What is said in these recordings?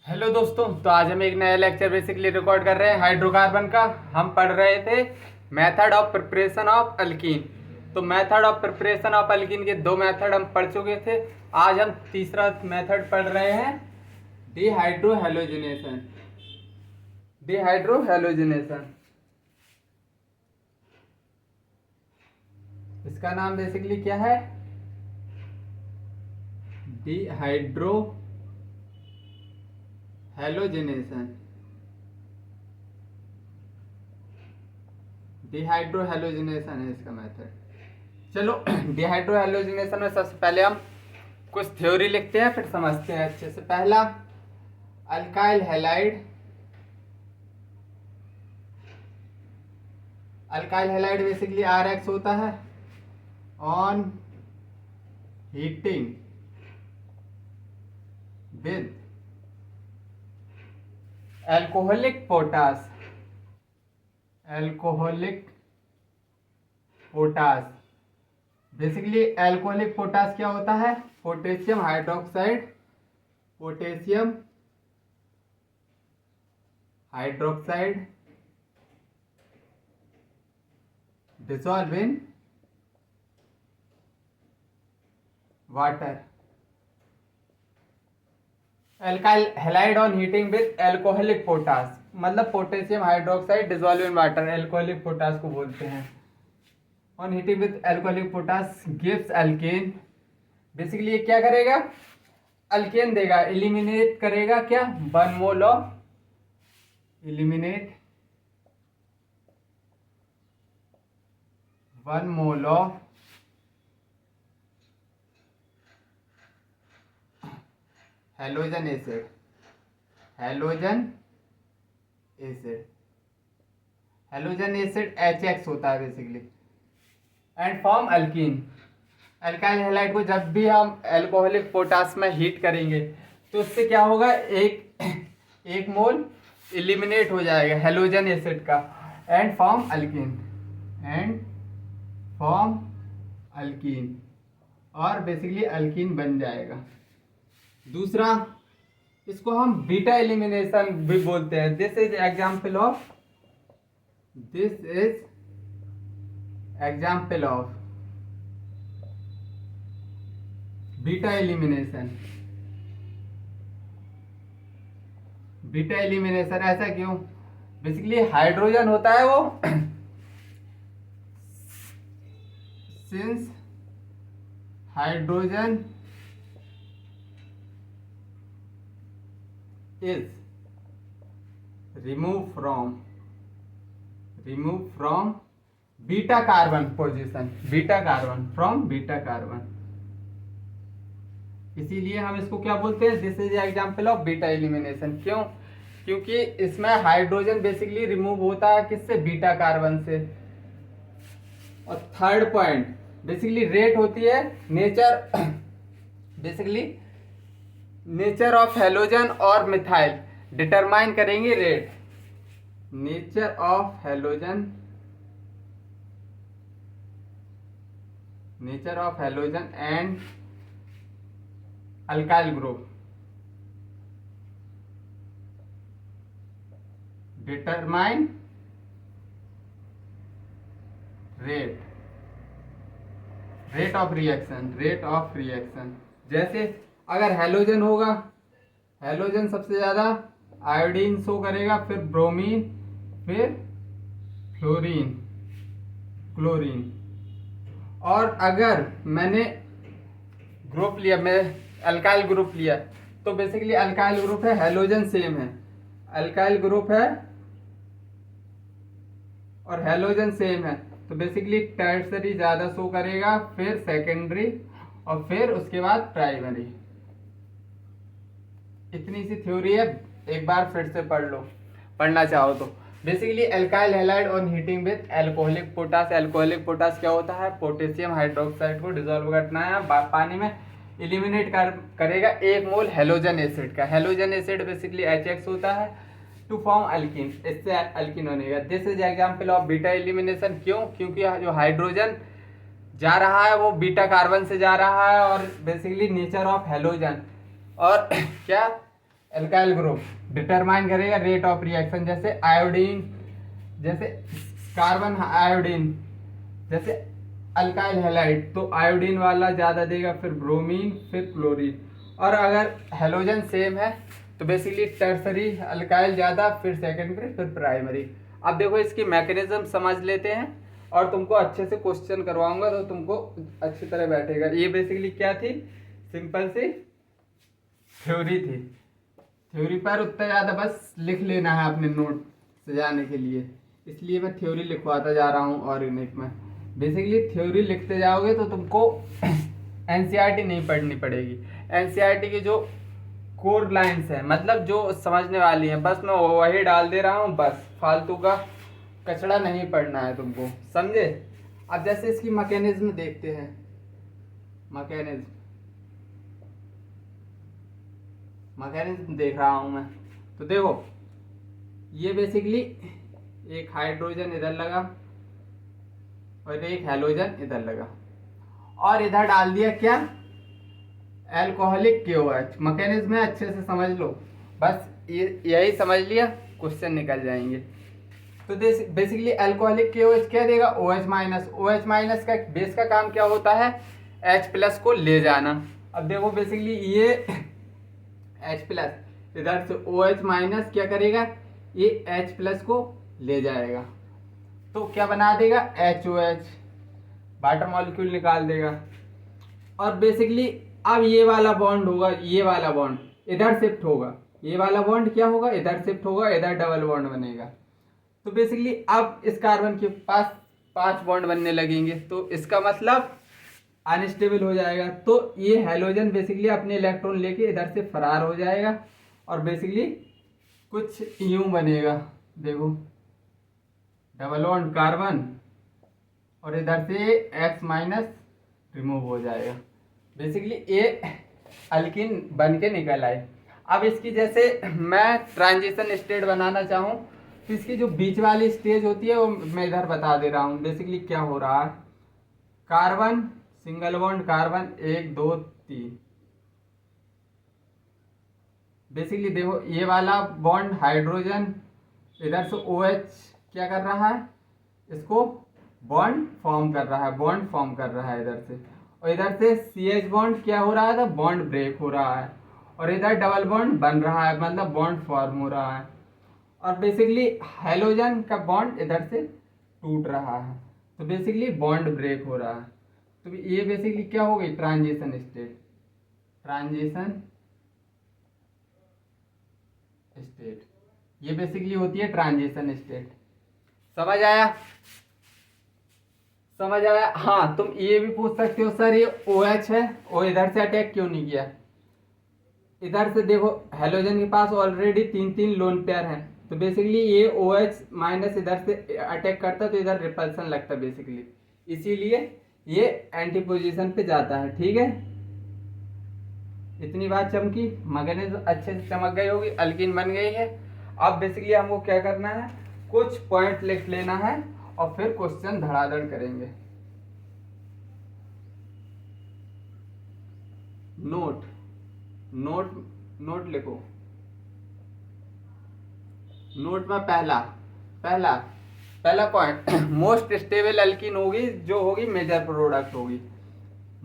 Hello दोस्तों, तो आज हम एक नया लेक्चर बेसिकली रिकॉर्ड कर रहे हैं हाइड्रोकार्बन का। हम पढ़ रहे थे method of preparation of alkene. तो method of preparation of alkene के दो मेथड हम पढ़ चुके थे। आज हम तीसरा मेथड पढ़ रहे हैं, डिहाइड्रोहैलोजिनेशन। डिहाइड्रोहैलोजिनेशन, इसका नाम बेसिकली क्या है? डिहाइड्रोहैलोजिनेशन। डिहाइड्रोहैलोजिनेशन है इसका मेथड। चलो डिहाइड्रोहैलोजिनेशन में सबसे पहले हम कुछ थ्योरी लिखते हैं, फिर समझते हैं अच्छे से। पहला, alkyl halide. Alkyl halide basically RX होता है on heating with alcoholic potash. Alcoholic potash basically, alcoholic potash क्या होता है? Potassium hydroxide. Potassium hydroxide dissolve in water. Alkyl halide on heating with alcoholic potash, मतलब potassium hydroxide dissolve in water, alcoholic potash को बोलते हैं। On heating with alcoholic potash gives alkane. Basically ये क्या करेगा? अल्केन देगा, एलिमिनेट करेगा क्या? 1 mole of, eliminate 1 mole of halogen acid. Halogen acid, halogen acid HX होता है basically, and form alkyne. Alkyl halide को जब भी हम एल्कोहलिक पोटास में हीट करेंगे तो उससे क्या होगा? एक मोल एलिमिनेट हो जाएगा हेलोजन एसिड का, and form alkyne. And form alkyne, और बेसिकली अल्कीन बन जाएगा। दूसरा, इसको हम बीटा एलिमिनेशन भी बोलते हैं। This is example of beta elimination. Beta elimination ऐसा क्यों? बेसिकली हाइड्रोजन होता है वो since hydrogen is removed from beta carbon position, beta carbon from beta carbon, इसीलिए हम इसको क्या बोलते हैं? This is example of beta elimination. क्यों? क्योंकि इसमें हाइड्रोजन बेसिकली रिमूव होता है किससे? बीटा कार्बन से। और थर्ड पॉइंट, बेसिकली रेट होती है nature, basically nature of halogen और मिथाइल डिटरमाइन करेंगे rate. Nature of halogen, nature of halogen and alkyl group determine rate of reaction. जैसे अगर हेलोजन होगा, हेलोजन सबसे ज्यादा आयोडीन शो करेगा, फिर ब्रोमीन, फिर फ्लोरीन, क्लोरीन। और अगर मैंने ग्रुप लिया, मैं अल्काइल ग्रुप लिया, तो बेसिकली अल्काइल ग्रुप है, हेलोजन सेम है, अल्काइल ग्रुप है और हेलोजन सेम है, तो बेसिकली टर्सरी ज्यादा शो करेगा, फिर सेकेंडरी, और फिर उसके बाद प्राइमरी। इतनी सी थ्योरी है, एक बार फिर से पढ़ लो, पढ़ना चाहो तो। Basically alkyl halide on heating with alcoholic potash. Alcoholic potash क्या होता है? पोटेशियम हाइड्रोक्साइड को डिसॉल्व करना है पानी में, एलिमिनेट करेगा 1 मोल हेलोजन एसिड का। हेलोजन एसिड बेसिकली HX होता है, टू फॉर्म अल्कीन, इससे अल्कीन बनेगा। This is example of beta elimination. क्यों? क्योंकि जो हाइड्रोजन जा रहा है वो बीटा कार्बन से जा रहा है, और बेसिकली नेचर ऑफ हेलोजन और क्या एल्काइल ग्रुप डिटरमाइन करेगा रेट ऑफ रिएक्शन, जैसे आयोडीन, जैसे कार्बन आयोडीन, जैसे अल्काइल हैलाइड तो आयोडीन वाला ज़्यादा देगा, फिर ब्रोमीन, फिर क्लोरीन। और अगर हेलोजन सेम है तो बेसिकली टर्सरी अल्काइल ज़्यादा, फिर सेकेंडरी, फिर प्राइमरी। अब देखो इसकी मैकेनिज्म समझ लेते हैं और तुमको अच्छे से क्वेश्चन करवाऊंगा तो तुमको अच्छी तरह बैठेगा। ये बेसिकली क्या थी, सिंपल सी थ्योरी थी। थ्योरी पर उतना ज़्यादा बस लिख लेना है अपने नोट सजाने के लिए, इसलिए मैं थ्योरी लिखवाता जा रहा हूँ ऑर्गेनिक में। बेसिकली थ्योरी लिखते जाओगे तो तुमको एनसीईआरटी नहीं पढ़नी पड़ेगी। एनसीईआरटी की जो कोर लाइंस है, मतलब जो समझने वाली है, बस मैं वही डाल दे रहा हूँ, बस फालतू का कचड़ा नहीं पढ़ना है तुमको, समझे। अब जैसे इसकी मैकेनिज्म देखते हैं, मैकेनिज्म देख रहा हूँ मैं, तो देखो ये बेसिकली एक हाइड्रोजन इधर लगा और एक हेलोजन इधर लगा और इधर डाल दिया क्या, एल्कोहलिक KOH। मैकेनिज्म है, अच्छे से समझ लो, बस यही समझ लिया क्वेश्चन निकल जाएंगे। तो बेसिकली एल्कोहलिक KOH क्या देगा, OH माइनस। OH माइनस का बेस का काम क्या होता है, H प्लस को ले जाना। अब देखो बेसिकली ये H प्लस इधर से OH माइनस क्या करेगा, ये H प्लस को ले जाएगा तो क्या बना देगा, HOH, वाटर मॉलिक्यूल निकाल देगा। और बेसिकली अब ये वाला बॉन्ड होगा, ये वाला बॉन्ड इधर शिफ्ट होगा, ये वाला बॉन्ड क्या होगा, इधर शिफ्ट होगा, इधर डबल बॉन्ड बनेगा। तो बेसिकली अब इस कार्बन के पास 5 बॉन्ड बनने लगेंगे, तो इसका मतलब अनस्टेबल हो जाएगा। तो ये हेलोजन बेसिकली अपने इलेक्ट्रॉन लेके इधर से फरार हो जाएगा और बेसिकली कुछ यूं बनेगा, देखो डबल बॉन्ड कार्बन और इधर से X माइनस रिमूव हो जाएगा। बेसिकली ये अल्किन बन के निकल आए। अब इसकी जैसे मैं ट्रांजिशन स्टेट बनाना चाहूँ तो इसकी जो बीच वाली स्टेज होती है वो मैं इधर बता दे रहा हूँ। बेसिकली क्या हो रहा है, carbon single bond carbon 1 2 3, basically देखो ये वाला बॉन्ड हाइड्रोजन इधर से OH क्या कर रहा है, इसको बॉन्ड फॉर्म कर रहा है, बॉन्ड फॉर्म कर रहा है इधर से, और इधर से CH बॉन्ड क्या हो रहा है, बॉन्ड ब्रेक हो रहा है, और इधर डबल बॉन्ड बन रहा है, मतलब बॉन्ड फॉर्म हो रहा है। और बेसिकली हेलोजन का बॉन्ड इधर से टूट रहा है, तो बेसिकली बॉन्ड ब्रेक हो रहा है। तो ये बेसिकली क्या हो गई, ट्रांजिशन स्टेट, ट्रांजिशन स्टेट ये बेसिकली होती है ट्रांजिशन स्टेट। समझ आया, समझ आया। हाँ तुम ये भी पूछ सकते हो सर ये OH है और इधर से अटैक क्यों नहीं किया। इधर से देखो हेलोजन के पास ऑलरेडी 3 लोन पेयर हैं, तो बेसिकली ये OH माइनस इधर से अटैक करता तो इधर रिपल्सन लगता बेसिकली, इसीलिए ये एंटी पोजीशन पे जाता है। ठीक है, इतनी बात चमकी, मैकेनिज्म अच्छे से चमक गई होगी, अल्किन बन गई है। अब बेसिकली हमको क्या करना है, कुछ पॉइंट लिख लेना है और फिर क्वेश्चन धड़ाधड़ करेंगे। नोट नोट नोट लिखो। नोट में पहला पहला पहला पॉइंट मोस्ट स्टेबल अल्किन होगी, जो होगी मेजर प्रोडक्ट होगी।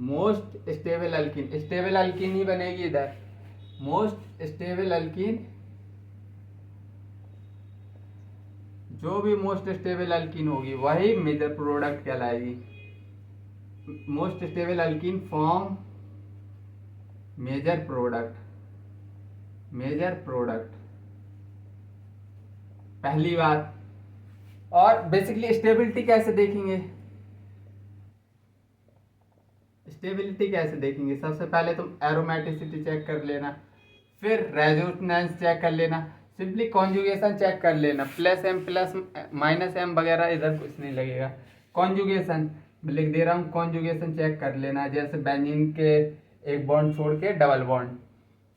Most stable alkene, stable alkene ही बनेगी इधर, मोस्ट स्टेबल अल्किन, जो भी मोस्ट स्टेबल अल्किन होगी वही मेजर प्रोडक्ट कहलाएगी। Most stable alkene form major product, major product पहली बात। और बेसिकली स्टेबिलिटी कैसे देखेंगे, स्टेबिलिटी कैसे देखेंगे, सबसे पहले तुम एरोमेटिसिटी चेक कर लेना, फिर रेजोनेंस चेक कर लेना, सिंपली कॉन्जुगेशन चेक कर लेना, +m प्लस -m वगैरह इधर कुछ नहीं लगेगा। कॉन्जुगेशन लिख दे रहा हूँ, कॉन्जुगेशन चेक कर लेना, जैसे बेंजीन के एक बॉन्ड छोड़ के डबल बॉन्ड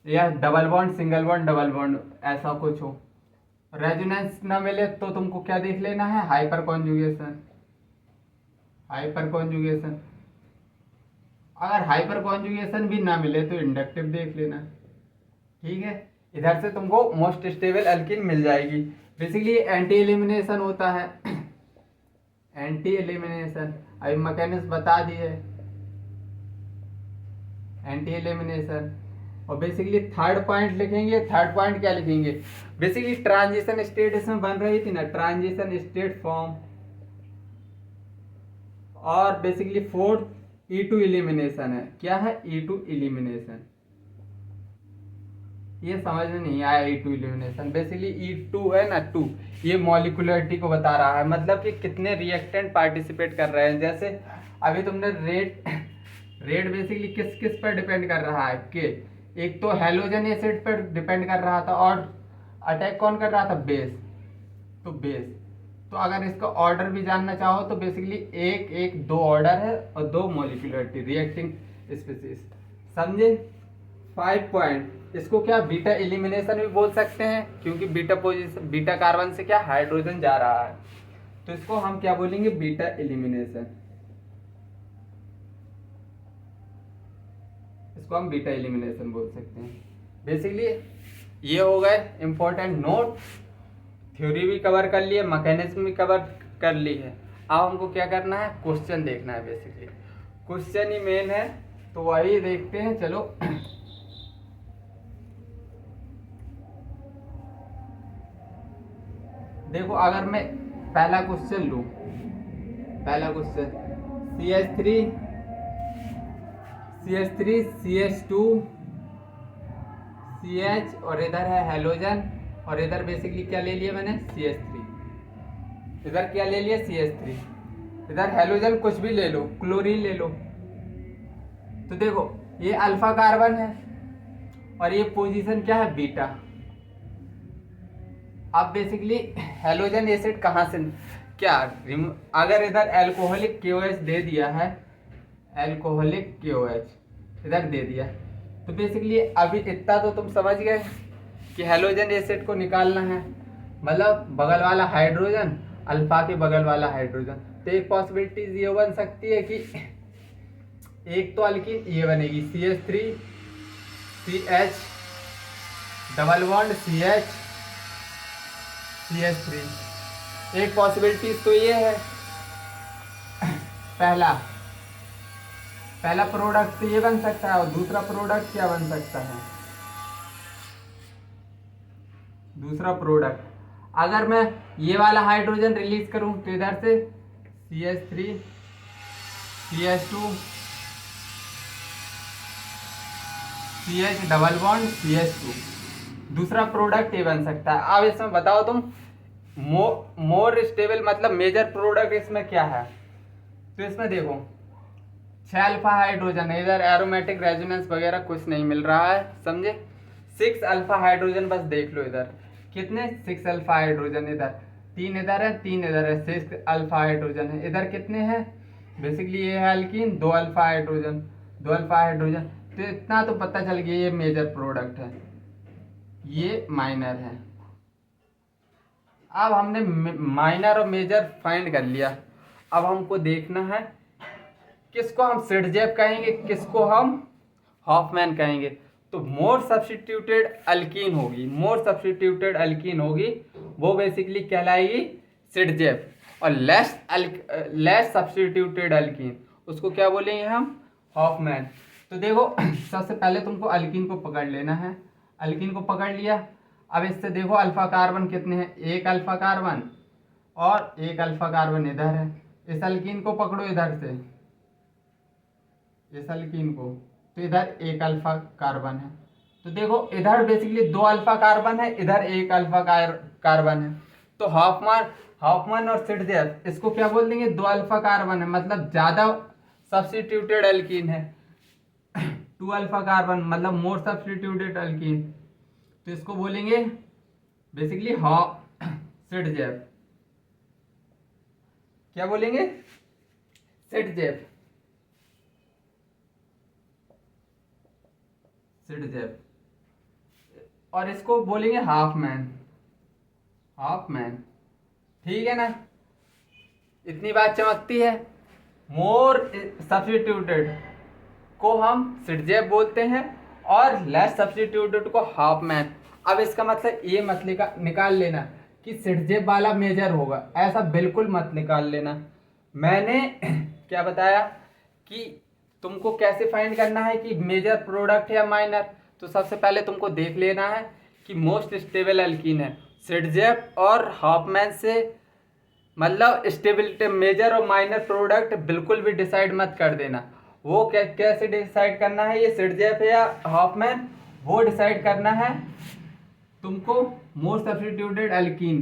या double bond single bond double bond ऐसा कुछ हो। रेजोनेंस ना मिले तो तुमको क्या देख लेना है, हाइपर कॉन्जुगेशन, हाइपर कॉन्जुगेशन। अगर हाइपर कॉन्जुगेशन भी ना मिले तो इंडक्टिव देख लेना। ठीक है, इधर से तुमको मोस्ट स्टेबल अल्कीन मिल जाएगी। बेसिकली एंटी एलिमिनेशन होता है, एंटी एलिमिनेशन अभी मैकेनिज्म बता दिए, एंटी एलिमिनेशन। और बेसिकली थर्ड पॉइंट लिखेंगे, थर्ड पॉइंट क्या लिखेंगे, बेसिकली ट्रांजिशन स्टेट इसमें बन रही थी ना, ट्रांजिशन स्टेट फॉर्म। और बेसिकली फोर्थ E2 एलिमिनेशन है, क्या है E2 एलिमिनेशन, ये समझ में नहीं आया E2 एलिमिनेशन। बेसिकली E2 है ना 2, ये मॉलिक्यूलरिटी को बता रहा है, मतलब कि कितने रिएक्टेंट पार्टिसिपेट कर रहे हैं। जैसे अभी तुमने रेट बेसिकली किस किस पर डिपेंड कर रहा है कि एक तो हेलोजन एसिड पर डिपेंड कर रहा था और अटैक कौन कर रहा था, बेस। तो बेस, तो अगर इसका ऑर्डर भी जानना चाहो तो बेसिकली एक एक दो ऑर्डर है और दो मॉलिक्यूलरिटी रिएक्टिंग स्पीसीज, समझे। 5 पॉइंट इसको क्या बीटा एलिमिनेशन भी बोल सकते हैं, क्योंकि बीटा पोजीशन, बीटा कार्बन से क्या हाइड्रोजन जा रहा है, तो इसको हम क्या बोलेंगे, बीटा एलिमिनेशन। इसको हम बीटा एलिमिनेशन बोल सकते हैं। बेसिकली ये हो गए इंपॉर्टेंट नोट, थ्योरी भी कवर कर लिए, मैकेनिज्म भी कवर कर ली है। अब हमको क्या करना है, क्वेश्चन देखना है। बेसिकली क्वेश्चन ही मेन है, तो वही देखते हैं, चलो। देखो अगर मैं पहला क्वेश्चन लूं, पहला क्वेश्चन CH3 CH2 CH और इधर है हेलोजन, और इधर बेसिकली क्या ले लिया मैंने, CH3। इधर क्या ले लिया, CH3। इधर हेलोजन कुछ भी ले लो, क्लोरीन ले लो। तो देखो ये अल्फा कार्बन है और ये पोजीशन क्या है, बीटा। अब बेसिकली हेलोजन एसिड कहाँ से क्या, अगर इधर एल्कोहलिक KOH दे दिया है, एल्कोहलिक KOH इधर दे दिया, तो बेसिकली अभी इतना तो तुम समझ गए कि हेलोजन एसिड को निकालना है, मतलब बगल वाला हाइड्रोजन अल्फा के बगल वाला हाइड्रोजन। तो एक पॉसिबिलिटी ये बन सकती है कि एक तो अल्कीन ये बनेगी CH3 CH double bond CH CH3। एक पॉसिबिलिटी तो ये है, पहला प्रोडक्ट तो ये बन सकता है, और दूसरा प्रोडक्ट क्या बन सकता है, दूसरा प्रोडक्ट अगर मैं ये वाला हाइड्रोजन रिलीज करूं तो इधर से CH3 CH2 CH double bond CH2, दूसरा प्रोडक्ट ये बन सकता है। अब इसमें बताओ तुम, मोर स्टेबल मतलब मेजर प्रोडक्ट इसमें क्या है, तो इसमें देखो 6 अल्फा हाइड्रोजन है, इधर एरोमेटिक रेजोनेंस वगैरह कुछ नहीं मिल रहा है, समझे। 6 अल्फा हाइड्रोजन बस देख लो, इधर कितने 6 अल्फा हाइड्रोजन, इधर 3 इधर है 3 इधर है, 6 अल्फा हाइड्रोजन है। इधर कितने हैं, बेसिकली ये है alkyne 2 alpha hydrogen, 2 alpha hydrogen. तो इतना तो पता चल गया ये मेजर प्रोडक्ट है, ये माइनर है। अब हमने माइनर और मेजर फाइंड कर लिया, अब हमको देखना है किसको हम सिडजेप कहेंगे, किसको हम हॉफमैन कहेंगे। तो मोर सब्स्टिट्यूटेड अल्कीन होगी, मोर सब्स्टिट्यूटेड अल्कीन होगी, वो बेसिकली कहलाएगी सिडजेप। और लेस सब्स्टिट्यूटेड अल्कीन, उसको क्या बोलेंगे हम, हॉफमैन। तो देखो सबसे पहले तुमको अल्कीन को पकड़ लेना है, अल्कीन को पकड़ लिया। अब इससे देखो अल्फा कार्बन कितने हैं, एक अल्फा कार्बन और एक अल्फा कार्बन इधर है। इस अल्कीन को पकड़ो इधर से, इस अल्कीन को, तो इधर एक अल्फा कार्बन है। तो देखो इधर बेसिकली 2 अल्फा कार्बन है, इधर एक अल्फा कार्बन है। तो हॉफमैन और सिडजेप इसको क्या बोल देंगे, 2 अल्फा कार्बन है, मतलब ज्यादा सब्स्टिट्यूटेड अल्कीन है। 2 अल्फा कार्बन मतलब मोर सब्स्टिट्यूटेड अल्कीन, तो इसको बोलेंगे बेसिकली सिडजेप। क्या बोलेंगे, सिडजेप, सिडजेप। और इसको बोलेंगे हाफमैन, हाफमैन, ठीक है ना। इतनी बात चमकती है। मोर सब्स्टिट्यूटेड को हम सिडजेप बोलते हैं और लेस सब्स्टिट्यूटेड को हाफमैन। अब इसका मतलब ये मत निकाल लेना कि सिडजेब वाला मेजर होगा, ऐसा बिल्कुल मत निकाल लेना। मैंने क्या बताया कि तुमको कैसे फाइंड करना है कि मेजर प्रोडक्ट या माइनर। तो सबसे पहले तुमको देख लेना है कि मोस्ट स्टेबल एल्कीन है सिडजेब और हॉफमैन से, मतलब स्टेबिलिटी मेजर और माइनर प्रोडक्ट बिल्कुल भी डिसाइड मत कर देना। वो कैसे डिसाइड करना है, ये सिडजेब या हॉफमैन, वो डिसाइड करना है तुमको। मोस्ट सब्स्टिट्यूटेड एल्कीन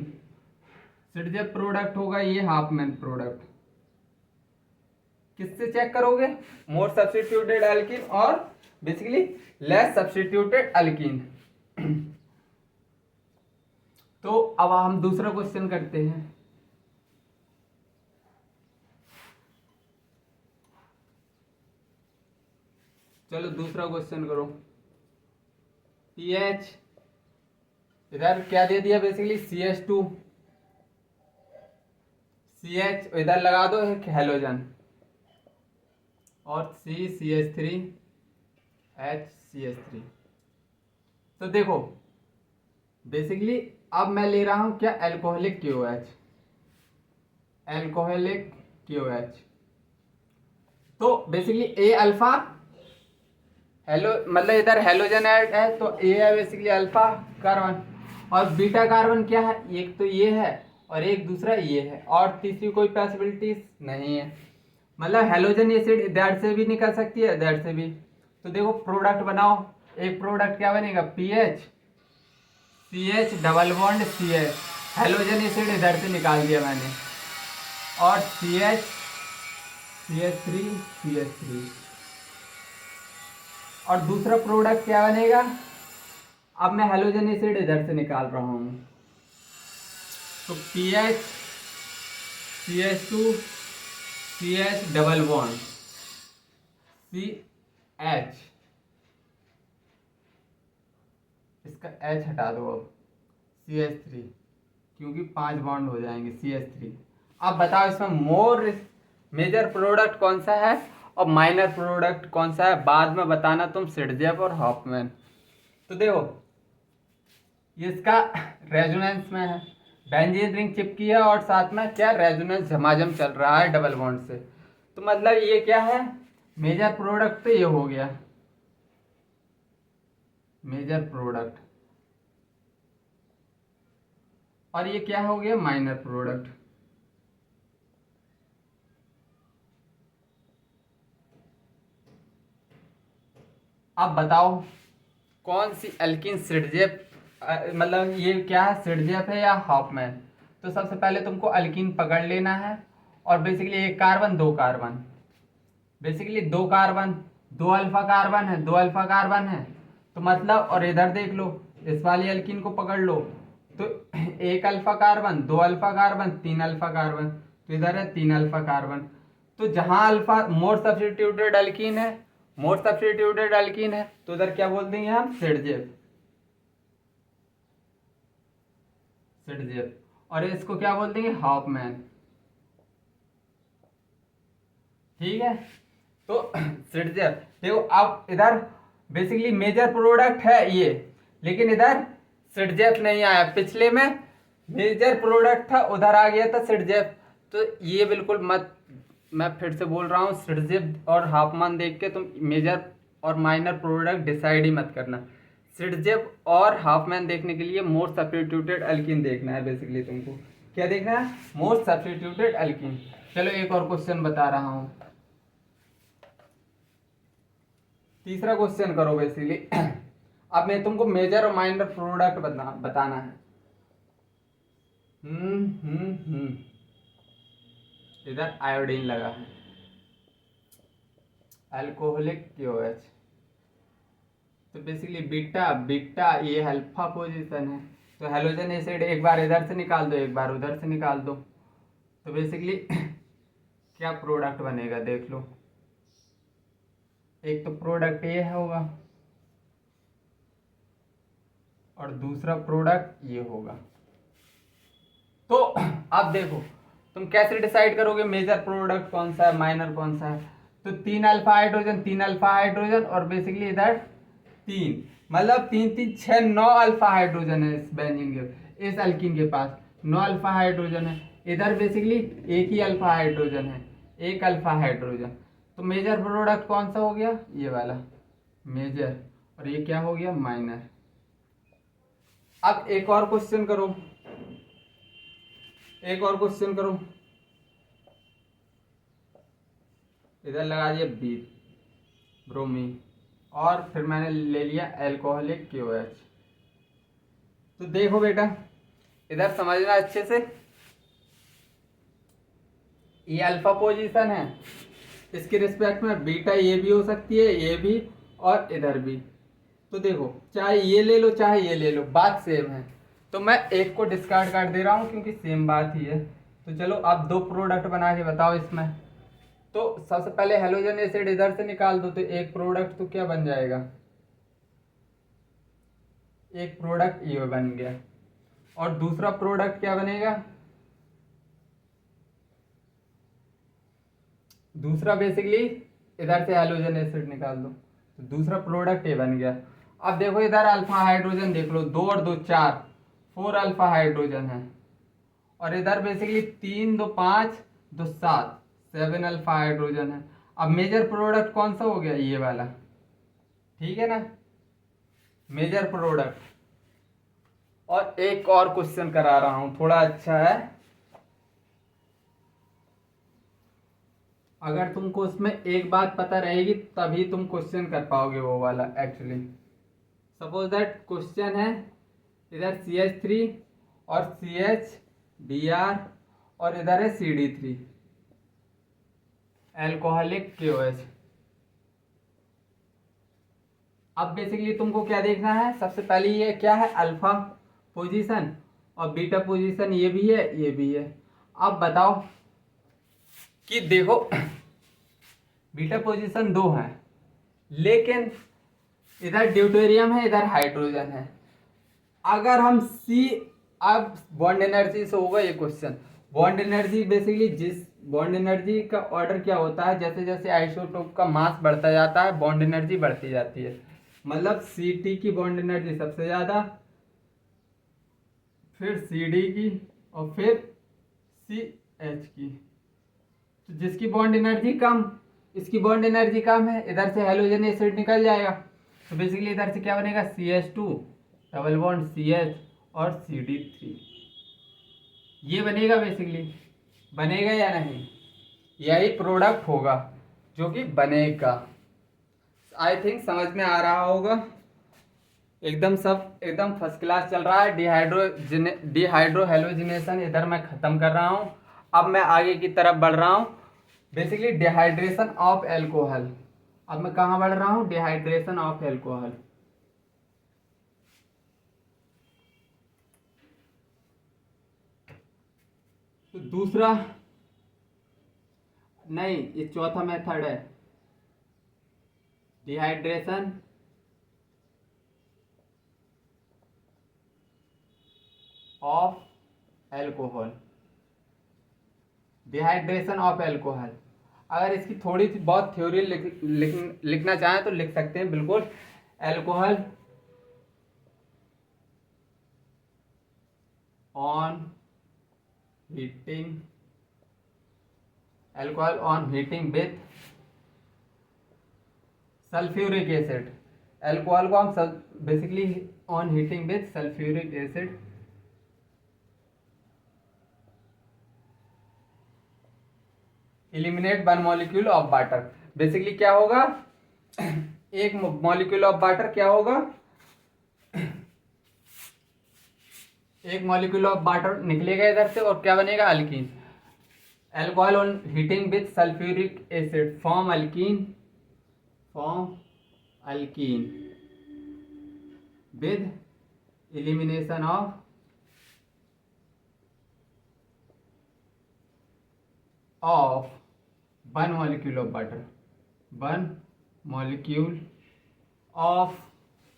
सिडजेब प्रोडक्ट होगा, ये हॉफमैन प्रोडक्ट। किससे चेक करोगे? मोस्ट सब्स्टिट्यूटेड एल्कीन और बेसिकली लेस सब्स्टिट्यूटेड एल्कीन। तो अब हम दूसरा क्वेश्चन करते हैं। चलो दूसरा क्वेश्चन करो। पीएच इधर क्या दे दिया, बेसिकली CH2, CH इधर लगा दो एक हैलोजन, और CH3 HCH3। तो देखो बेसिकली अब मैं ले रहा हूं क्या, एल्कोहलिक KOH, एल्कोहलिक KOH। तो बेसिकली ए अल्फा हेलो, मतलब इधर हेलोजन है तो ए है बेसिकली अल्फा कार्बन, और बीटा कार्बन क्या है, एक तो ये है और एक दूसरा ये है, और तीसरी कोई पॉसिबिलिटी नहीं है। मतलब हेलोजन एसिड इधर से भी निकल सकती है इधर से भी। तो देखो प्रोडक्ट बनाओ, एक प्रोडक्ट क्या बनेगा, PH CH double bond CH, halogen acid इधर से निकाल दिया मैंने, और CH CH3 CH3, और दूसरा प्रोडक्ट क्या बनेगा, अब मैं हेलोजन एसिड इधर से निकाल रहा हूं, तो PH CH2 CH double bond CH, इसका H हटा दो अब, CH3, क्योंकि 5 बॉन्ड हो जाएंगे CH3। अब बताओ इसमें मोर मेजर प्रोडक्ट कौन सा है और माइनर प्रोडक्ट कौन सा है, बाद में बताना तुम सिडजेब और हॉफमैन। तो देखो इसका रेजोनेंस में है, बेंजीन रिंग चिपकी है और साथ में क्या रेजोनेंस झमाझम चल रहा है डबल बॉन्ड से। तो मतलब ये क्या है, मेजर प्रोडक्ट तो ये हो गया मेजर प्रोडक्ट, और ये क्या हो गया, माइनर प्रोडक्ट। अब बताओ कौन सी एल्कीन सिडजेब, मतलब ये क्या है, सिडजेब है या हॉफमैन। तो सबसे पहले तुमको एल्कीन पकड़ लेना है, और बेसिकली एक कार्बन दो कार्बन, बेसिकली दो कार्बन, दो अल्फा कार्बन है, दो अल्फा कार्बन है, तो मतलब, और इधर देख लो इस वाली एल्कीन को पकड़ लो, तो एक अल्फा कार्बन, दो अल्फा कार्बन, तीन अल्फा कार्बन, तो इधर है तीन अल्फा कार्बन। तो जहां अल्फा मोर सब्स्टिट्यूटेड एल्कीन है, मोर सब्स्टिट्यूटेड एल्कीन है, तो उधर क्या बोल देंगे हम, सिडजेब, सिडजेब, और इसको क्या बोल देंगे, हॉफमैन। ठीक है, तो सिडजेब देखो, अब इधर बेसिकली मेजर प्रोडक्ट है ये, लेकिन इधर सिडजेब नहीं आया, पिछले में मेजर प्रोडक्ट था उधर आ गया था सिडजेब। तो ये बिल्कुल मत, मैं फिर से बोल रहा हूँ, सिडजेब और हाफमैन देख के तुम मेजर और माइनर प्रोडक्ट डिसाइड ही मत करना। सिडजेब और हाफमैन देखने के लिए मोस्ट सब्स्टिट्यूटेड एल्कीन देखना है, बेसिकली तुमको क्या देखना है, मोस्ट सब्स्टिट्यूटेड एल्कीन। चलो एक और क्वेश्चन बता रहा हूँ, तीसरा क्वेश्चन करो बेसिकली। अब मैं तुमको मेजर और माइनर प्रोडक्ट बताना है। इधर आयोडीन लगा है, अल्कोहलिक KOH, तो बेसिकली बीटा बीटा ये अल्फा पोजीशन है, तो हेलोजन एसिड एक बार इधर से निकाल दो एक बार उधर से निकाल दो, तो बेसिकली क्या प्रोडक्ट बनेगा देख लो, एक तो प्रोडक्ट ये होगा और दूसरा प्रोडक्ट ये होगा। तो अब देखो तुम कैसे डिसाइड करोगे मेजर प्रोडक्ट कौन सा है माइनर कौन सा है। तो तीन अल्फा हाइड्रोजन और बेसिकली इधर 3, मतलब 3 3 6 9 अल्फा हाइड्रोजन है इस बेंजीन के, इस अल्कीन के पास 9 अल्फा हाइड्रोजन है। इधर बेसिकली एक ही अल्फा हाइड्रोजन है, एक अल्फा हाइड्रोजन। तो मेजर प्रोडक्ट कौन सा हो गया, ये वाला मेजर, और ये क्या हो गया, माइनर। अब एक और क्वेश्चन करो, एक और क्वेश्चन करो। इधर लगा दिया बी ब्रोमीन, और फिर मैंने ले लिया एल्कोहलिक KOH। तो देखो बेटा, इधर समझना अच्छे से, ये अल्फा पोजीशन है, इसके रिस्पेक्ट में बीटा ये भी हो सकती है, ये भी और इधर भी। तो देखो, चाहे ये ले लो चाहे ये ले लो, बात सेम है। तो मैं एक को डिस्कार्ड कर दे रहा हूँ क्योंकि सेम बात ही है। तो चलो अब दो प्रोडक्ट बना के बताओ इसमें। तो सबसे पहले हेलोजन एसिड इधर से निकाल दो, तो एक प्रोडक्ट तो क्या बन जाएगा, एक प्रोडक्ट ये बन गया, और दूसरा प्रोडक्ट क्या बनेगा, दूसरा बेसिकली इधर से हेलोजन एसिड निकाल दो, तो दूसरा प्रोडक्ट ये बन गया। अब देखो इधर अल्फा हाइड्रोजन देख लो, 2 और 2 4, 4 अल्फा हाइड्रोजन है, और इधर बेसिकली 3 2 5 2 7, 7 अल्फा हाइड्रोजन है। अब मेजर प्रोडक्ट कौन सा हो गया, ये वाला, ठीक है ना, मेजर प्रोडक्ट। और एक और क्वेश्चन करा रहा हूं, थोड़ा अच्छा है, अगर तुमको उसमें एक बात पता रहेगी तभी तुम क्वेश्चन कर पाओगे वो वाला। एक्चुअली सपोज दैट क्वेश्चन है, इधर CH3 और CH Br और इधर है CD3, एल्कोहलिक KOH। अब बेसिकली तुमको क्या देखना है, सबसे पहले ये क्या है, अल्फा पोजीशन, और बीटा पोजीशन ये भी है ये भी है। अब बताओ कि देखो बीटा पोजीशन 2 है, लेकिन इधर ड्यूटेरियम है इधर हाइड्रोजन है। अगर हम अब बॉन्ड एनर्जी से होगा ये क्वेश्चन। बॉन्ड एनर्जी बेसिकली, जिस बॉन्ड एनर्जी का ऑर्डर क्या होता है, जैसे जैसे आइसोटोप का मास बढ़ता जाता है बॉन्ड एनर्जी बढ़ती जाती है। मतलब Ct की बॉन्ड एनर्जी सबसे ज्यादा, फिर Cd की, और फिर CH की। तो जिसकी बॉन्ड एनर्जी कम, इसकी बॉन्ड एनर्जी कम है, इधर से हेलोजन एसिड निकल जाएगा। तो बेसिकली इधर से क्या बनेगा, CH2 डबल बॉन्ड CH और CD3, ये बनेगा बेसिकली, बनेगा या नहीं, यही प्रोडक्ट होगा जो कि बनेगा। आई थिंक समझ में आ रहा होगा, एकदम सब एकदम फर्स्ट क्लास चल रहा है। डिहाइड्रो हेलोजिनेशन इधर मैं खत्म कर रहा हूँ, अब मैं आगे की तरफ बढ़ रहा हूँ। बेसिकली डिहाइड्रेशन ऑफ एल्कोहल, अब मैं कहाँ बढ़ रहा हूँ, डिहाइड्रेशन ऑफ एल्कोहल। तो दूसरा नहीं, ये चौथा मेथड है, dehydration of alcohol, dehydration of alcohol. अगर इसकी थोड़ी सी बहुत थ्योरी लिखना चाहें तो लिख सकते हैं बिल्कुल। Alcohol on heating, alcohol on heating with sulphuric acid, alcohol को हम basically on heating with sulphuric acid eliminate 1 molecule of water. Basically क्या होगा, एक मॉलिक्यूल ऑफ वाटर क्या होगा, एक मॉलिक्यूल ऑफ वाटर निकलेगा इधर से और क्या बनेगा, alkyne. Alcohol on heating with sulphuric acid form alkyne, form alkyne with elimination of one molecule of water, 1 molecule of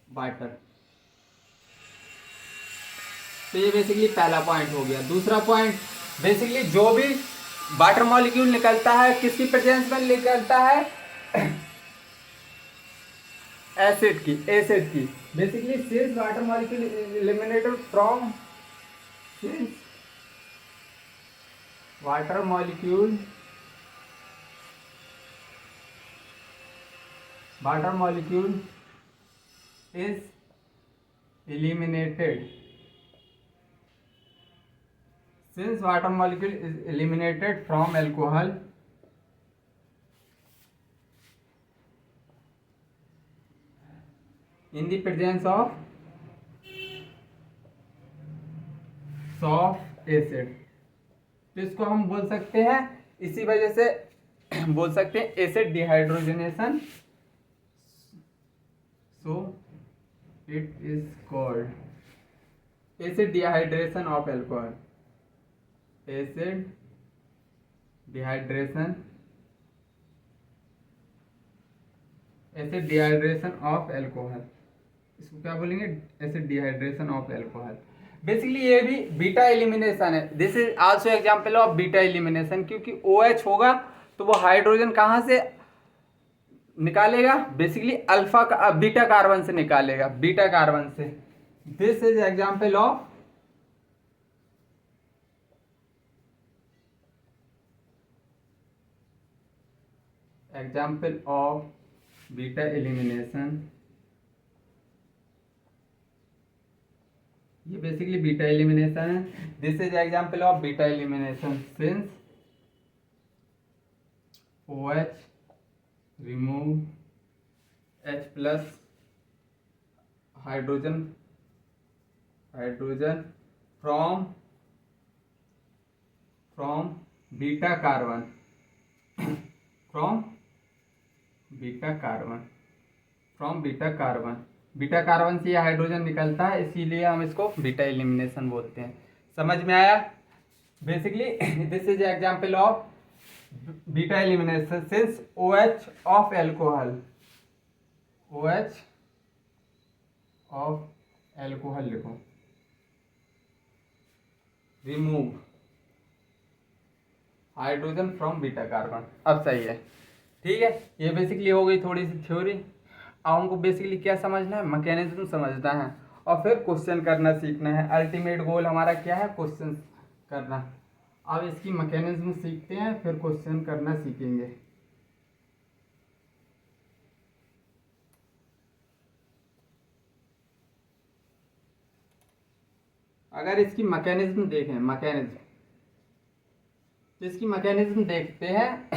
water. तो ये बेसिकली पहला पॉइंट हो गया। दूसरा पॉइंट, बेसिकली जो भी वाटर मॉलिक्यूल निकलता है किसकी प्रेजेंस में निकलता है, एसिड की basically since water molecule eliminated from since water molecule is eliminated since water molecule is eliminated from alcohol in the presence of soft acid, तो इसको हम बोल सकते हैं, इसी वजह से बोल सकते हैं acid dehydrogenation, so it is called acid dehydration of alcohol, acid dehydration of alcohol, इसको क्या बोलेंगे, acid dehydration of alcohol. Basically ये भी बीटा एलिमिनेशन है, this is also example of beta elimination, क्योंकि OH होगा तो वो हाइड्रोजन कहाँ से निकालेगा, बेसिकली अल्फा बीटा कार्बन से निकालेगा, बीटा कार्बन से। This is example of beta elimination, ये बेसिकली बीटा एलिमिनेशन है। This is example of beta elimination since OH remove H plus hydrogen from beta carbon beta carbon से ये hydrogen निकलता है, इसीलिए हम इसको बीटा एलिमिनेशन बोलते हैं। समझ में आया? Basically this is example of beta elimination since OH of alcohol, लिखो, remove hydrogen from beta carbon. अब सही है, ठीक है। ये बेसिकली हो गई थोड़ी सी थ्योरी। अब हमको बेसिकली क्या समझना है, मैकेनिज्म समझना है और फिर क्वेश्चन करना सीखना है। अल्टीमेट गोल हमारा क्या है, क्वेश्चन करना। अब इसकी मैकेनिज्म सीखते हैं, फिर क्वेश्चन करना सीखेंगे। अगर इसकी मैकेनिज्म देखें, तो इसकी मैकेनिज्म देखते हैं।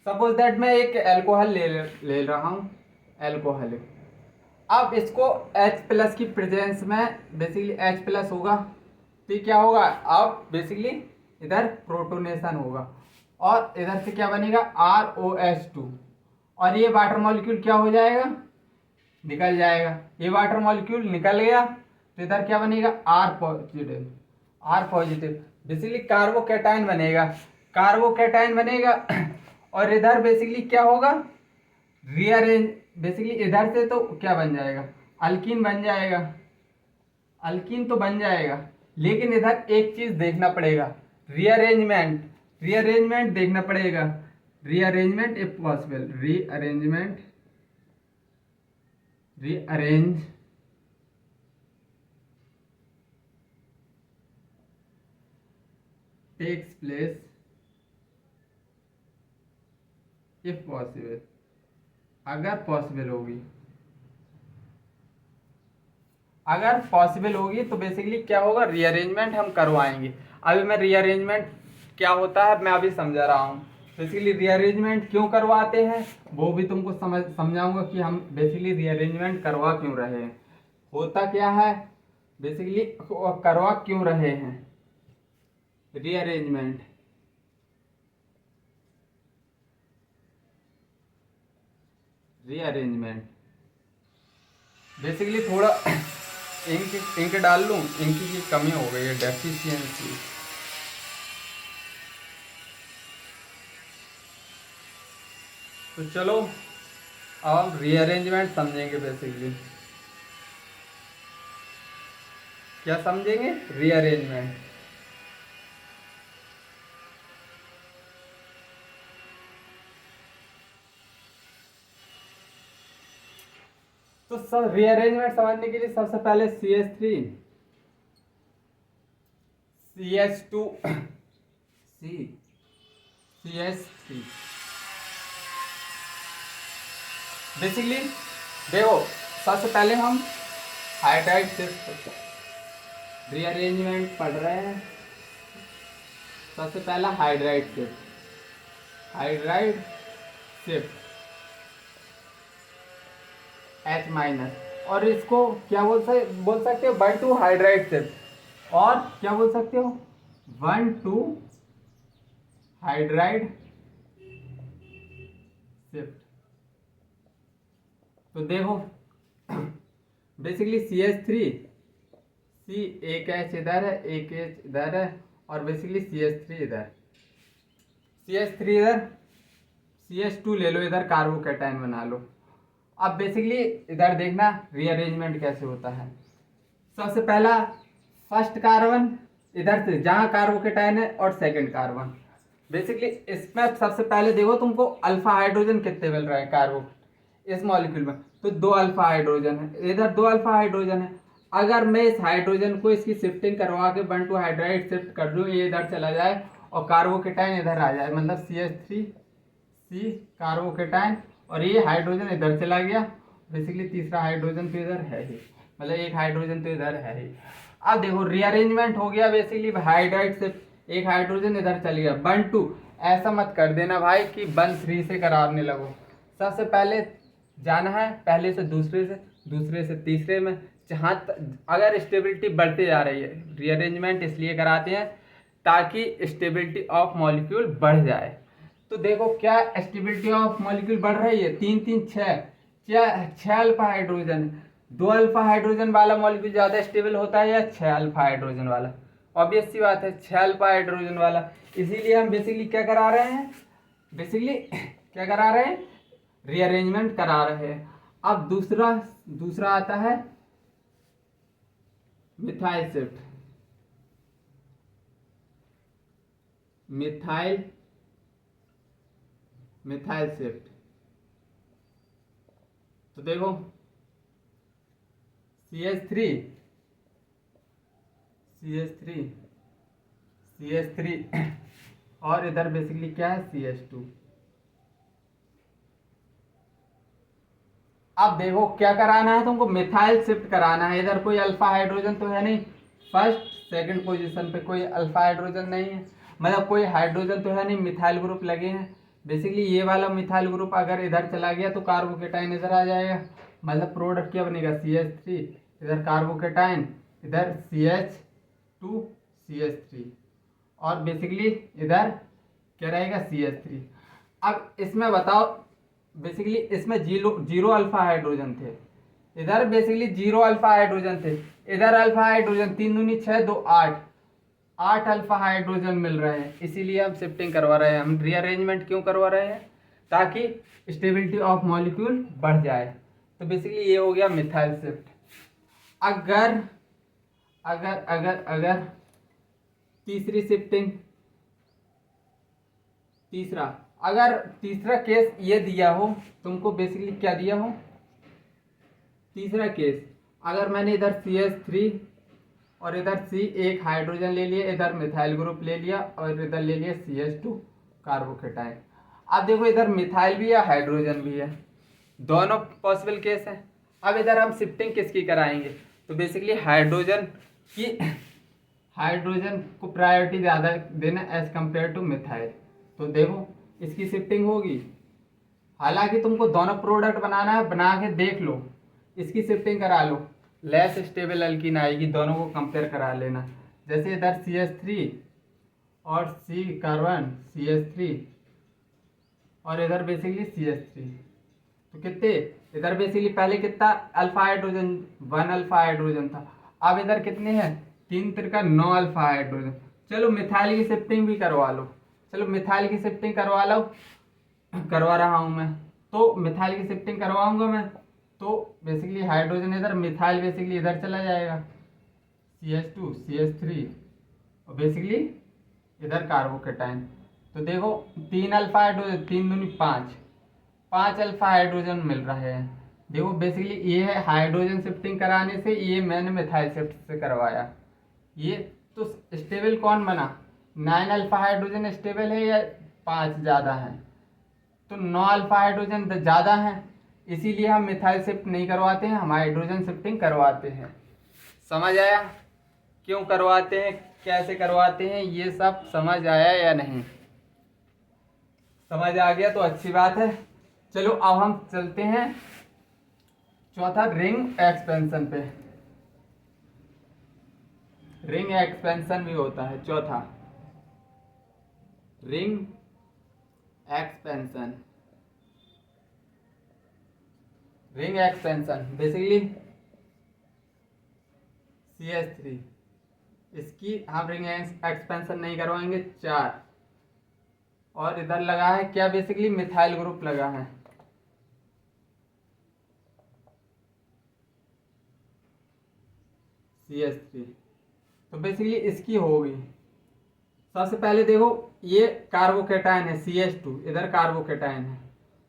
सपोज दैट मैं एक एल्कोहल ले रहा हूँ, एल्कोहलिक। अब इसको H+ की प्रेजेंस में बेसिकली H+ होगा, तो क्या होगा, अब बेसिकली इधर प्रोटोनेशन होगा और इधर से क्या बनेगा, ROH2, और ये वाटर मॉलिक्यूल क्या हो जाएगा, निकल जाएगा। ये वाटर मॉलिक्यूल निकल गया तो इधर क्या बनेगा, R पॉजिटिव, बेसिकली कार्बोकैटायन बनेगा। और इधर बेसिकली क्या होगा, रीअरेंज, बेसिकली इधर से तो क्या बन जाएगा, अल्कीन बन जाएगा, अल्कीन तो बन जाएगा, लेकिन इधर एक चीज देखना पड़ेगा, रीअरेंजमेंट देखना पड़ेगा। Rearrangement if possible, rearrange takes place if possible, अगर पॉसिबल होगी तो बेसिकली क्या होगा, रीअरेंजमेंट हम करवाएंगे। अभी मैं रीअरेंजमेंट क्या होता है मैं अभी समझा रहा हूँ। बेसिकली रीअरेंजमेंट क्यों करवाते हैं वो भी तुमको समझाऊंगा कि हम बेसिकली रीअरेंजमेंट करवा क्यों रहे हैं, होता क्या है, बेसिकली करवा क्यों रहे हैं रीअरेंजमेंट। बेसिकली थोड़ा इंक डाल लूँ, इंक की कमी हो गई है, डेफिशिएंसी। तो चलो अब हम रीअरेंजमेंट समझेंगे। बेसिकली क्या समझेंगे, रीअरेंजमेंट। सब रीअरेंजमेंट समझने के लिए सबसे पहले CH3 CH2 CH3 बेसिकली देखो सबसे पहले हम हाइड्राइड शिफ्ट रीअरेंजमेंट पढ़ रहे हैं। सबसे पहला हाइड्राइड शिफ्ट H माइनस, और इसको क्या बोल सकते हो 1 to हाइड्राइड शिफ्ट, और क्या बोल सकते हो 1 to हाइड्राइड शिफ्ट। तो देखो बेसिकली CH3 एक H इधर है, एक H इधर है, और बेसिकली CH3 इधर, CH2 ले लो इधर, कार्बोकैटायन बना लो। अब बेसिकली इधर देखना रीअरेंजमेंट कैसे होता है। सबसे पहला फर्स्ट कार्बन इधर से जहां कार्बोकैटायन है, और सेकंड कार्बन। बेसिकली इसमें सबसे पहले देखो तुमको अल्फा हाइड्रोजन कितने मिल रहे हैं कार्बो इस मॉलिक्यूल में, तो 2 अल्फा हाइड्रोजन है, इधर 2 अल्फा हाइड्रोजन है। अगर मैं इस हाइड्रोजन को इसकी शिफ्टिंग करवा के 1 to हाइड्राइड शिफ्ट कर दूं, ये इधर चला जाए और कार्बोकैटायन इधर आ जाए, मतलब CH3 कार्बोकैटायन, और ये हाइड्रोजन इधर चला गया। बेसिकली तीसरा हाइड्रोजन तो इधर है ही, मतलब एक हाइड्रोजन तो इधर है ही। अब देखो रीअरेंजमेंट हो गया बेसिकली हाइड्राइड शिफ्ट, एक हाइड्रोजन इधर चल गया 1 2। ऐसा मत कर देना भाई कि 1 3 से कराने लगो। सबसे पहले जाना है पहले से दूसरे से, दूसरे से तीसरे में, जहाँ अगर स्टेबिलिटी बढ़ती जा रही है। रीअरेंजमेंट इसलिए कराते हैं ताकि स्टेबिलिटी ऑफ मॉलिक्यूल बढ़ जाए। तो देखो क्या स्टेबिलिटी ऑफ मॉलिक्यूल बढ़ रही है, 3 3 6 अल्फा हाइड्रोजन। 2 अल्फा हाइड्रोजन वाला मॉलिक्यूल ज़्यादा स्टेबल होता है या 6 अल्फा हाइड्रोजन वाला? ऑब्वियस सी बात है 6 अल्फा हाइड्रोजन वाला। इसीलिए हम बेसिकली क्या करा रहे हैं, रीअरेंजमेंट करा रहे हैं। अब दूसरा आता है मिथाइल शिफ्ट, मिथाइल शिफ्ट। तो देखो CH3 और इधर बेसिकली क्या है CH2। अब देखो क्या कराना है तुमको, मिथाइल शिफ्ट कराना है। इधर कोई अल्फा हाइड्रोजन तो है नहीं, फर्स्ट सेकंड पोजीशन पे कोई अल्फा हाइड्रोजन नहीं है, मतलब कोई हाइड्रोजन तो है नहीं, मिथाइल ग्रुप लगे हैं। बेसिकली ये वाला मिथाइल ग्रुप अगर इधर चला गया तो कार्बोकैटायन इधर आ जाएगा, मतलब प्रोडक्ट क्या बनेगा CH3, इधर कार्बोकैटायन, इधर CH2 CH3, और बेसिकली इधर क्या रहेगा CH3। अब इसमें बताओ बेसिकली इसमें जीरो अल्फा हाइड्रोजन थे, इधर बेसिकली 0 अल्फा हाइड्रोजन थे, इधर अल्फा हाइड्रोजन 3 दूनी 6 2 8 अल्फा हाइड्रोजन मिल रहे हैं। इसीलिए हम शिफ्टिंग करवा रहे हैं, हम रीअरेंजमेंट क्यों करवा रहे हैं, ताकि स्टेबिलिटी ऑफ मॉलिक्यूल बढ़ जाए। तो बेसिकली ये हो गया मिथाइल शिफ्ट। अगर अगर अगर अगर तीसरी शिफ्टिंग, अगर तीसरा केस ये दिया हो तुमको, बेसिकली क्या दिया हो, तीसरा केस अगर मैंने इधर CH3 और इधर C एक हाइड्रोजन ले लिया, इधर मिथाइल ग्रुप ले लिया, और इधर ले लिया CH2 कार्बोकैटायन। अब देखो इधर मिथाइल भी है हाइड्रोजन भी है, दोनों पॉसिबल केस है। अब इधर हम शिफ्टिंग किसकी कराएंगे, तो बेसिकली हाइड्रोजन को प्रायोरिटी ज़्यादा देना एज कंपेयर टू मिथाइल। तो देखो इसकी शिफ्टिंग होगी, हालांकि तुमको दोनों प्रोडक्ट बनाना है, बना के देख लो, इसकी शिफ्टिंग करा लो, लेस स्टेबल अल्कीन आएगी, दोनों को कंपेयर करा लेना। जैसे इधर CH3 और C कार्बन CH3 और इधर बेसिकली CH3, तो कितने इधर बेसिकली पहले कितना अल्फा हाइड्रोजन 1 अल्फा हाइड्रोजन था, अब इधर कितने हैं 3 3 9 अल्फा हाइड्रोजन। चलो मिथाइल की शिफ्टिंग भी करवा लो, चलो मिथाइल की शिफ्टिंग करवा रहा हूँ मैं। तो मिथाइल की शिफ्टिंग करवाऊंगा मैं, तो बेसिकली हाइड्रोजन इधर, मिथाइल बेसिकली इधर चला जाएगा CH2 CH3, और बेसिकली इधर कार्बोकैटायन। तो देखो 3 अल्फा हाइड्रोजन 3 दूनी 5 अल्फा हाइड्रोजन मिल रहे हैं, देखो बेसिकली ये है हाइड्रोजन शिफ्टिंग कराने से, ये मैंने मिथाइल शिफ्ट से करवाया। ये तो स्टेबल कौन बना, 9 अल्फा हाइड्रोजन स्टेबल है या 5 ज़्यादा है, तो 9 अल्फा हाइड्रोजन ज़्यादा है, इसीलिए हम मिथाइल शिफ्ट नहीं करवाते हैं, हम हाइड्रोजन शिफ्टिंग करवाते हैं। समझ आया क्यों करवाते हैं, कैसे करवाते हैं, ये सब समझ आया या नहीं? समझ आ गया तो अच्छी बात है। चलो अब हम चलते हैं चौथा रिंग एक्सपेंशन पे। रिंग एक्सपेंशन भी होता है चौथा, ring expansion. Ring expansion basically CH3, इसकी हम रिंग एक्सपेंशन नहीं करवाएंगे 4, और इधर लगा है क्या, बेसिकली मिथाइल ग्रुप लगा है, CH3, तो बेसिकली इसकी होगी। सबसे पहले देखो ये कार्बोकेटाइन है CH2, इधर कार्बोकेटाइन है,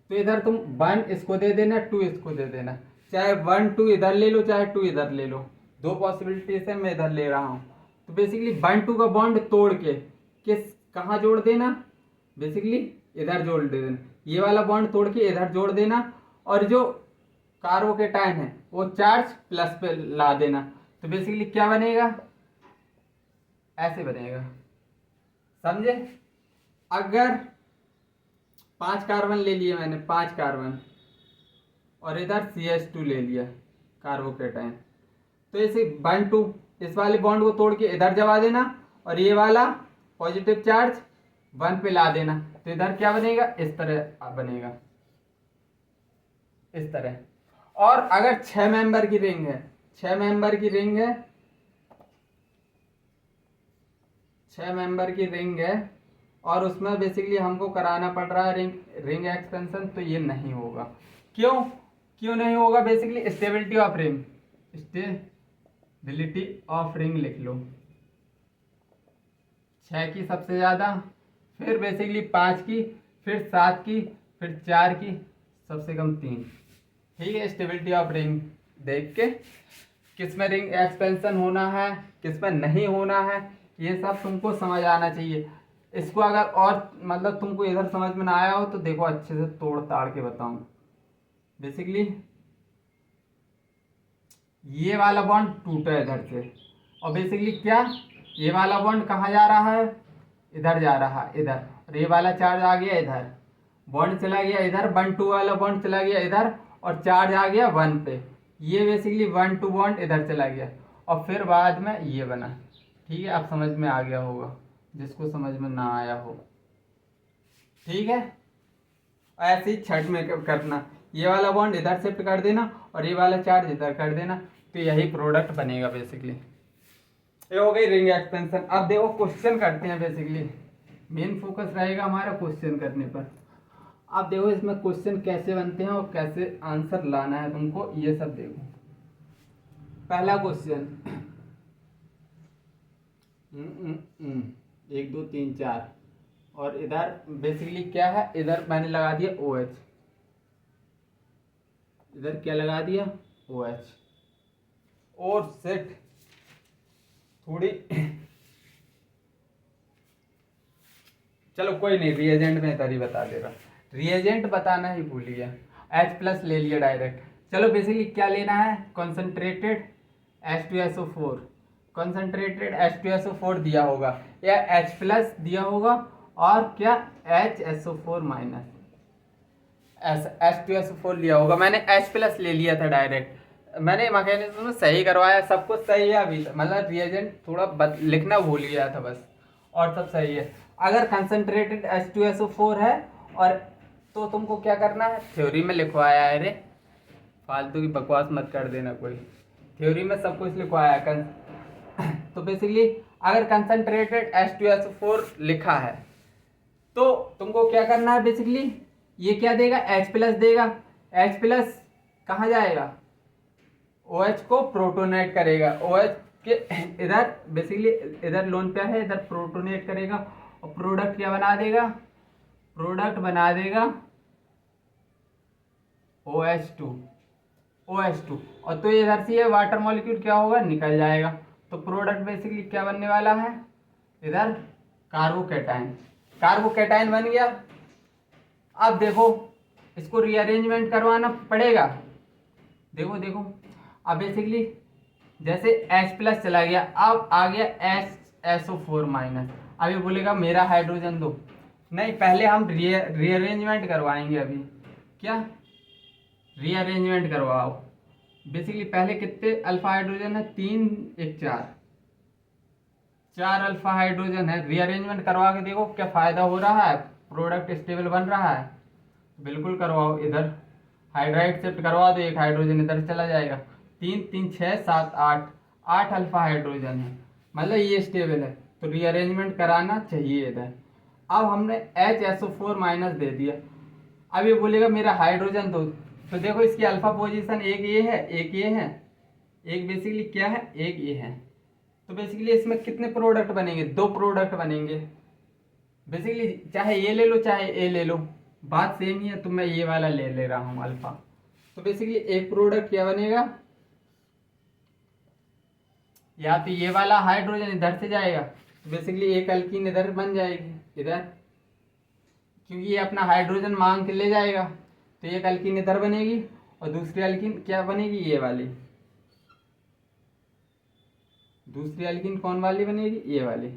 तो इधर तुम 1 इसको दे देना, 2 इसको दे देना, चाहे 1 2 इधर ले लो, चाहे 2 इधर ले लो, दो पॉसिबिलिटी से मैं इधर ले रहा हूँ। तो बेसिकली 1 2 का बॉन्ड तोड़ के किस कहाँ जोड़ देना, बेसिकली इधर जोड़ दे देना, ये वाला बॉन्ड तोड़ के इधर जोड़ देना, और जो कार्बोकेटाइन है वो चार्ज प्लस पे ला देना, तो बेसिकली क्या बनेगा, ऐसे बनेगा। समझे? अगर 5 कार्बन ले लिए मैंने, 5 कार्बन, और इधर CH2 ले लिया कार्बोकेटाइन, तो इसे 1 2 इस वाले बॉन्ड को तोड़ के इधर जमा देना, और ये वाला पॉजिटिव चार्ज 1 पे ला देना, तो इधर क्या बनेगा, इस तरह बनेगा, इस तरह। और अगर 6 मेंबर की रिंग है, 6 मेंबर की रिंग है, 6 मेंबर की रिंग है, और उसमें बेसिकली हमको कराना पड़ रहा है रिंग एक्सपेंशन, तो ये नहीं होगा। क्यों नहीं होगा, basically stability of ring, stability of ring लिख लो, 6 की सबसे ज़्यादा, फिर बेसिकली 5 की, फिर 7 की, फिर 4 की, सबसे कम 3। ठीक है, स्टेबिलिटी ऑफ रिंग देख के किस में रिंग एक्सपेंशन होना है, किस में नहीं होना है, ये सब तुमको समझ आना चाहिए। इसको अगर और मतलब तुमको इधर समझ में ना आया हो तो देखो अच्छे से तोड़ ताड़ के बताऊं। बेसिकली ये वाला बॉन्ड टूटा है इधर से, और बेसिकली क्या, ये वाला बॉन्ड कहाँ जा रहा है, इधर जा रहा है, इधर, और ये वाला चार्ज आ गया इधर, बॉन्ड चला गया इधर, 1 2 वाला बॉन्ड चला गया इधर, और चार्ज आ गया 1 पे, ये बेसिकली 1 2 बॉन्ड इधर चला गया, और फिर बाद में ये बना। ठीक है, अब समझ में आ गया होगा जिसको समझ में ना आया हो। ठीक है, ऐसे ही छठ में करना, ये वाला बॉन्ड इधर शिफ्ट कर देना और ये वाला चार्ज इधर कर देना, तो यही प्रोडक्ट बनेगा बेसिकली। ये हो गई रिंग एक्सपेंशन। अब देखो क्वेश्चन करते हैं, बेसिकली मेन फोकस रहेगा हमारा क्वेश्चन करने पर। अब देखो इसमें क्वेश्चन कैसे बनते हैं और कैसे आंसर लाना है तुमको, ये सब देखो। पहला क्वेश्चन 1 2 3 4, और इधर बेसिकली क्या है, इधर मैंने लगा दिया OH, इधर क्या लगा दिया OH, और सेट थोड़ी चलो कोई नहीं, रिएजेंट में इधर ही बता देगा, रिएजेंट बताना ही भूल गया, H+ ले लिया डायरेक्ट। चलो बेसिकली क्या लेना है, कॉन्सेंट्रेटेड H2SO4, कॉन्सेंट्रेटेड H2SO4 दिया होगा या H+ दिया होगा, और क्या HSO4 माइनस H2SO4 लिया होगा। मैंने H+ ले लिया था डायरेक्ट, मैंने मैकेनिज्म में सही करवाया, सब कुछ सही है अभी, मतलब रिएजेंट थोड़ा लिखना भूल गया था बस, और सब सही है। अगर कंसंट्रेटेड H2SO4 है और तो तुमको क्या करना है, थ्योरी में लिखवाया है रे, फालतू की बकवास मत कर देना कोई, थ्योरी में सब कुछ लिखवाया है। तो बेसिकली अगर कंसंट्रेटेड H2SO4 लिखा है तो तुमको क्या करना है, बेसिकली ये क्या देगा, H+ देगा, H+ कहाँ जाएगा, OH को प्रोटोनेट करेगा, OH के इधर बेसिकली इधर लोन पेयर है, इधर प्रोटोनेट करेगा, और प्रोडक्ट क्या बना देगा, प्रोडक्ट बना देगा OH2, OH2, और तो इधर से ये वाटर मॉलिक्यूल क्या होगा, निकल जाएगा। तो प्रोडक्ट बेसिकली क्या बनने वाला है, इधर कार्बोकैटायन, कार्बोकैटायन बन गया। अब देखो इसको रीअरेंजमेंट करवाना पड़ेगा। देखो देखो, अब बेसिकली जैसे H+ चला गया, अब आ गया SO4-। अब ये बोलेगा मेरा हाइड्रोजन दो, नहीं पहले हम रीअरेंजमेंट करवाएंगे। अभी क्या रीअरेंजमेंट करवाओ, बेसिकली पहले कितने अल्फा हाइड्रोजन है, 3 1 4, 4 अल्फा हाइड्रोजन है। रीअरेंजमेंट करवा के देखो क्या फायदा हो रहा है, प्रोडक्ट स्टेबल बन रहा है, बिल्कुल करवाओ। इधर हाइड्राइड शिफ्ट करवा दो, एक हाइड्रोजन इधर चला जाएगा। 3 3 6 7 8, 8 अल्फा हाइड्रोजन है, मतलब ये स्टेबल है, तो रीअरेंजमेंट कराना चाहिए इधर। अब हमने HSO4- दे दिया, अब ये बोलेगा मेरा हाइड्रोजन दो, तो देखो इसकी अल्फा पोजीशन एक ये है, एक ये है, एक बेसिकली क्या है, एक ये है। तो बेसिकली इसमें कितने प्रोडक्ट बनेंगे, 2 प्रोडक्ट बनेंगे। बेसिकली चाहे ये ले लो चाहे ए ले लो, बात सेम ही है, तो मैं ये वाला ले रहा हूँ अल्फा। तो बेसिकली एक प्रोडक्ट क्या बनेगा, या तो ये वाला हाइड्रोजन इधर से जाएगा, तो बेसिकली एक अल्कीन इधर बन जाएगी इधर, क्योंकि ये अपना हाइड्रोजन मांग के ले जाएगा, तो एक अल्कीन इधर बनेगी और दूसरी अल्कीन क्या बनेगी, ये वाली। दूसरी अल्कीन कौन वाली बनेगी, ये वाली।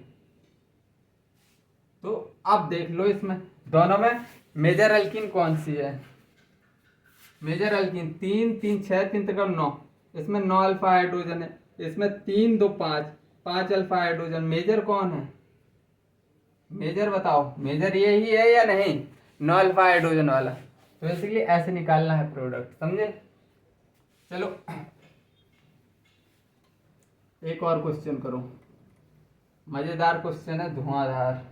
तो अब देख लो इसमें दोनों में मेजर अल्कीन कौन सी है, मेजर अल्कीन 3 3 6 3 3 9, इसमें 9 अल्फा हाइड्रोजन है, इसमें 3 2 5, 5 अल्फा हाइड्रोजन। मेजर कौन है, मेजर बताओ, मेजर ये ही है या नहीं, 9 अल्फा हाइड्रोजन वाला। तो बेसिकली ऐसे निकालना है प्रोडक्ट, समझे। चलो एक और क्वेश्चन करो, मजेदार क्वेश्चन है, धुआंधार।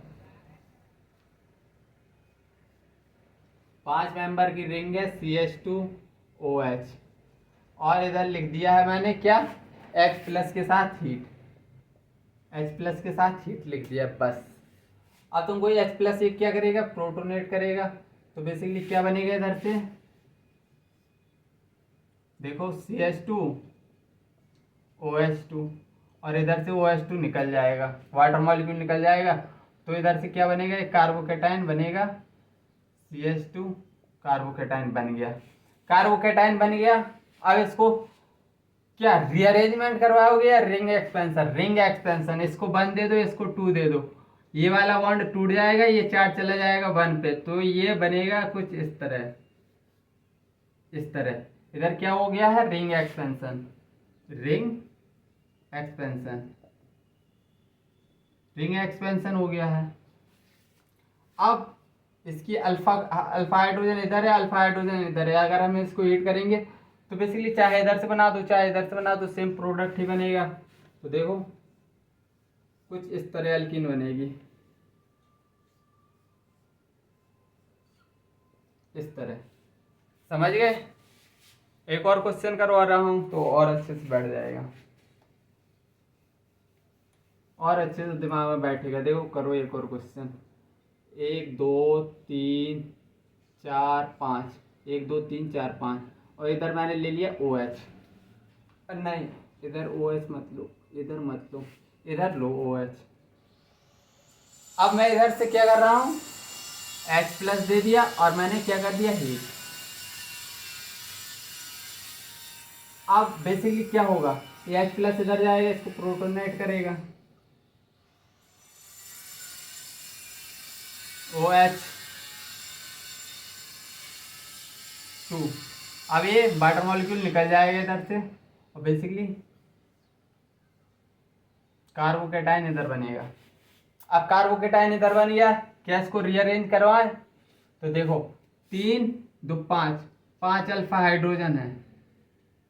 5 मेंबर की रिंग है CH2OH, और इधर लिख दिया है मैंने क्या, H+ के साथ हीट, H+ के साथ हीट लिख दिया बस। अब तुमको ये H+ एक क्या करेगा, प्रोटोनेट करेगा, तो बेसिकली क्या बनेगा इधर से, देखो CH2OH2, और इधर से OH2 निकल जाएगा, वाटर मॉलिक्यूल निकल जाएगा, तो इधर से क्या बनेगा, एक कार्बोकैटायन बनेगा, CH2 कार्बोकैटायन बन गया, कार्बोकैटायन बन गया। अब इसको क्या रीअरेंजमेंट करवाओगे या रिंग एक्सपेंशन, रिंग एक्सपेंशन, इसको 1 दे दो, इसको 2 दे दो, ये वाला बॉन्ड टूट जाएगा, ये चार्ज चला जाएगा 1 पे, तो ये बनेगा कुछ इस तरह, इस तरह। इधर क्या हो गया है, ring expansion, ring expansion, ring expansion हो गया है। अब इसकी अल्फा अल्फा हाइड्रोजन इधर है, अल्फा हाइड्रोजन इधर है, अगर हम इसको हीट करेंगे तो बेसिकली चाहे इधर से बना दो चाहे इधर से बना दो, सेम प्रोडक्ट ही बनेगा। तो देखो कुछ इस तरह अल्कीन बनेगी, इस तरह, समझ गए। एक और क्वेश्चन करवा रहा हूं तो और अच्छे से बैठ जाएगा, और अच्छे से दिमाग में बैठेगा। देखो करो एक और क्वेश्चन, 1 2 3 4 5, 1 2 3 4 5, और इधर मैंने ले लिया OH, नहीं इधर OH मत लो, इधर मत लो, इधर लो OH। अब मैं इधर से क्या कर रहा हूँ, H+ दे दिया और मैंने क्या कर दिया, हीट। अब बेसिकली क्या होगा, ये H+ इधर जाएगा, इसको प्रोटोनेट करेगा, OH2। अब ये वाटर मॉलिक्यूल निकल जाएगा इधर से, और बेसिकली कार्बोकैटायन इधर बनेगा। अब कार्बोकैटायन इधर बन गया, क्या इसको रीअरेंज करवाएं, तो देखो 3 2 5, 5 अल्फा हाइड्रोजन है,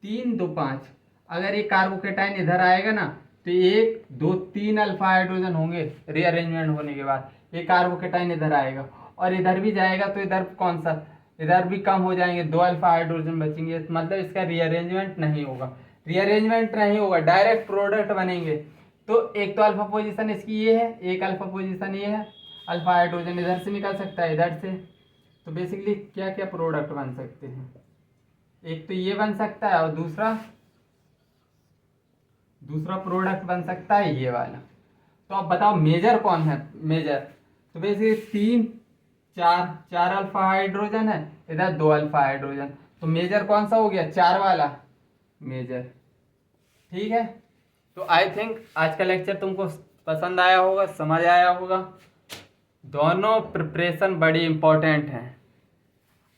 3 2 5, अगर ये कार्बोकैटायन इधर आएगा ना तो 1 2 3 अल्फा हाइड्रोजन होंगे रीअरेंजमेंट होने के बाद, ये कार्बोकैटायन इधर आएगा और इधर भी जाएगा, तो इधर कौन सा, इधर भी कम हो जाएंगे, 2 अल्फा हाइड्रोजन बचेंगे, मतलब इसका रीअरेंजमेंट नहीं होगा, रीअरेंजमेंट नहीं होगा, डायरेक्ट प्रोडक्ट बनेंगे। तो एक तो अल्फा पोजीशन इसकी ये है, एक अल्फा पोजीशन ये है, अल्फा हाइड्रोजन इधर से निकल सकता है इधर से, तो बेसिकली क्या क्या प्रोडक्ट बन सकते हैं, एक तो ये बन सकता है और दूसरा प्रोडक्ट बन सकता है ये वाला। तो अब बताओ मेजर कौन है? मेजर तो बेसिकली तीन चार चार अल्फा हाइड्रोजन है, इधर दो अल्फा हाइड्रोजन, तो मेजर कौन सा हो गया? चार वाला मेजर। ठीक है, तो आई थिंक आज का लेक्चर तुमको पसंद आया होगा, समझ आया होगा। दोनों प्रिपरेशन बड़ी इंपॉर्टेंट हैं।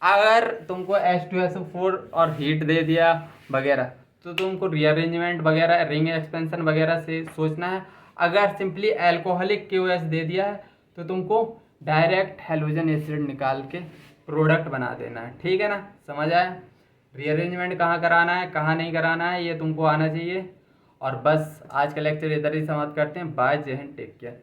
अगर तुमको H2SO4 और हीट दे दिया वगैरह तो तुमको रीअरेंजमेंट वगैरह, रिंग एक्सपेंशन वगैरह से सोचना है। अगर सिंपली अल्कोहलिक KOH दे दिया है तो तुमको डायरेक्ट हैलोजन एसिड निकाल के प्रोडक्ट बना देना है। ठीक है ना, समझ आया? रीअरेंजमेंट कहाँ कराना है, कहाँ नहीं कराना है, ये तुमको आना चाहिए। और बस आज का लेक्चर इधर ही समाप्त करते हैं। बाय, जय हिंद, टेक केयर।